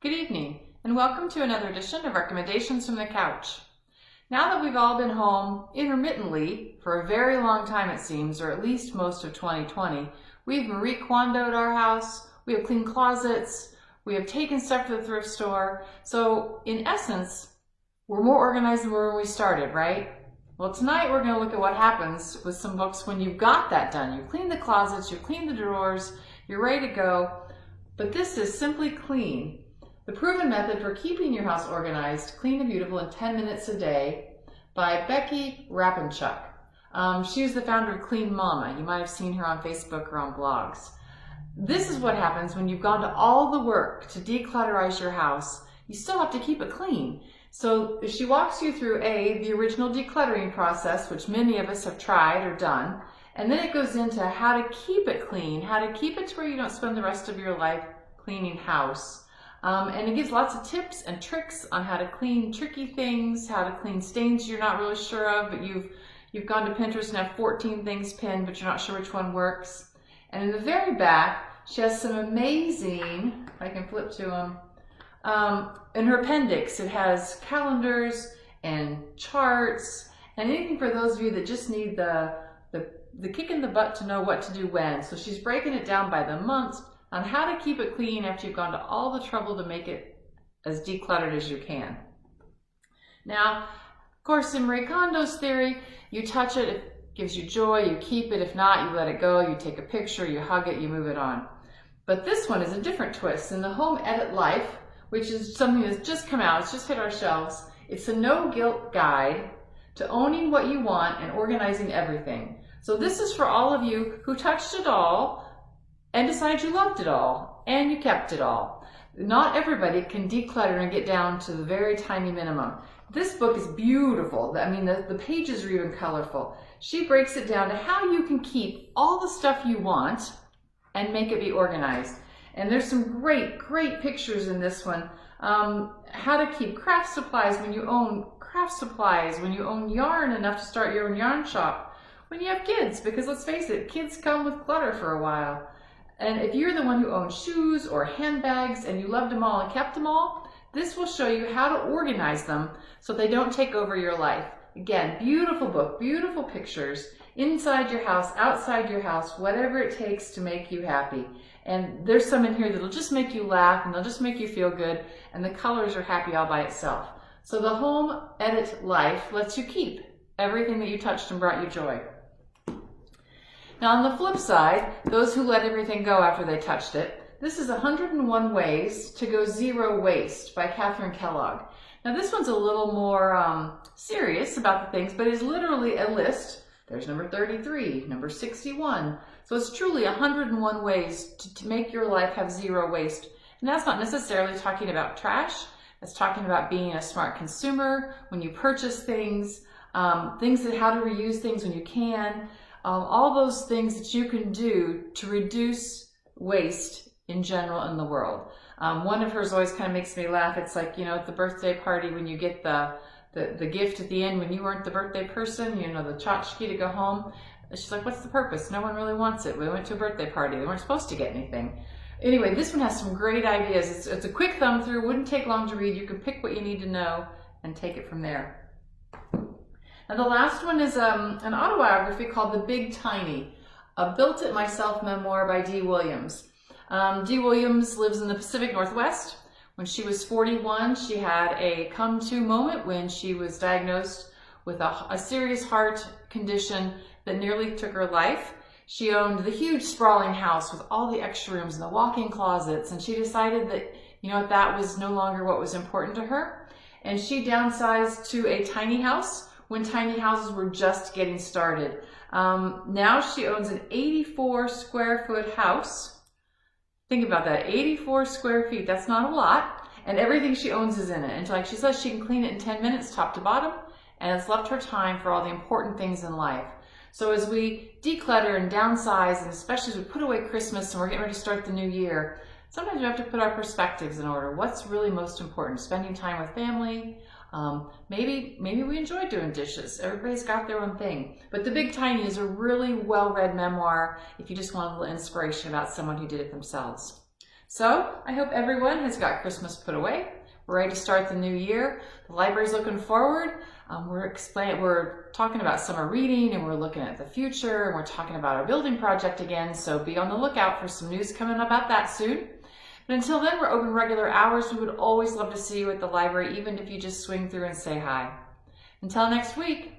Good evening, and welcome to another edition of Recommendations from the Couch. Now that we've all been home intermittently for a very long time it seems, or at least most of 2020, we've Marie Kondo'd our house, we have clean closets, we have taken stuff to the thrift store. So in essence, we're more organized than we were when we started, right? Well, tonight we're going to look at what happens with some books when you've got that done. You've cleaned the closets, you've cleaned the drawers, you're ready to go. But this is Simply Clean, the proven method for keeping your house organized, clean and beautiful in 10 minutes a day, by Becky Rapinchuk. She was the founder of Clean Mama. You might have seen her on Facebook or on blogs. This is what happens when you've gone to all the work to declutterize your house. You still have to keep it clean. So she walks you through the original decluttering process, which many of us have tried or done. And then it goes into how to keep it clean, how to keep it to where you don't spend the rest of your life cleaning house. And it gives lots of tips and tricks on how to clean tricky things, how to clean stains you're not really sure of, but you've gone to Pinterest and have 14 things pinned, but you're not sure which one works. And in the very back, she has some amazing, if I can flip to them, in her appendix, it has calendars and charts and anything for those of you that just need the kick in the butt to know what to do when. So she's breaking it down by the month on how to keep it clean after you've gone to all the trouble to make it as decluttered as you can. Now, of course, in Marie Kondo's theory, you touch it, it gives you joy, you keep it. If not, you let it go, you take a picture, you hug it, you move it on. But this one is a different twist. In the Home Edit Life, which is something that's just come out, it's just hit our shelves, it's a no-guilt guide to owning what you want and organizing everything. So this is for all of you who touched it all and decided you loved it all and you kept it all. Not everybody can declutter and get down to the very tiny minimum. This book is beautiful. I mean, the pages are even colorful. She breaks it down to how you can keep all the stuff you want and make it be organized. And there's some great pictures in this one. How to keep craft supplies when you own craft supplies, when you own yarn enough to start your own yarn shop, when you have kids, because let's face it, kids come with clutter for a while. And if you're the one who owns shoes or handbags and you loved them all and kept them all, this will show you how to organize them so they don't take over your life. Again, beautiful book, beautiful pictures, inside your house, outside your house, whatever it takes to make you happy. And there's some in here that'll just make you laugh and they'll just make you feel good, and the colors are happy all by itself. So the Home Edit Life lets you keep everything that you touched and brought you joy. Now on the flip side, those who let everything go after they touched it, this is 101 Ways to Go Zero Waste by Catherine Kellogg. Now this one's a little more serious about the things, but it's literally a list. There's number 33, number 61. So it's truly 101 ways to make your life have zero waste. And that's not necessarily talking about trash. That's talking about being a smart consumer when you purchase things, things that how to reuse things when you can. All those things that you can do to reduce waste in general in the world. One of hers always kind of makes me laugh. It's like, you know, at the birthday party when you get the gift at the end when you weren't the birthday person, you know, the tchotchke to go home. She's like, what's the purpose? No one really wants it. We went to a birthday party. They weren't supposed to get anything. Anyway, this one has some great ideas. It's a quick thumb through. Wouldn't take long to read. You can pick what you need to know and take it from there. Now the last one is an autobiography called The Big Tiny, a Built It Myself memoir by Dee Williams. Dee Williams lives in the Pacific Northwest. When she was 41, she had a come-to moment when she was diagnosed with a serious heart condition that nearly took her life. She owned the huge sprawling house with all the extra rooms and the walk-in closets, and she decided that, you know, that was no longer what was important to her. And she downsized to a tiny house when tiny houses were just getting started. Now she owns an 84 square foot house. Think about that, 84 square feet, that's not a lot. And everything she owns is in it. And like she says, she can clean it in 10 minutes top to bottom, and it's left her time for all the important things in life. So as we declutter and downsize, and especially as we put away Christmas and we're getting ready to start the new year, sometimes we have to put our perspectives in order. What's really most important? Spending time with family. Maybe we enjoy doing dishes. Everybody's got their own thing. But The Big Tiny is a really well-read memoir if you just want a little inspiration about someone who did it themselves. So I hope everyone has got Christmas put away. We're ready to start the new year. The library's looking forward. We're talking about summer reading, and we're looking at the future, and we're talking about our building project again. So be on the lookout for some news coming about that soon. But until then, we're open regular hours. We would always love to see you at the library, even if you just swing through and say hi. Until next week.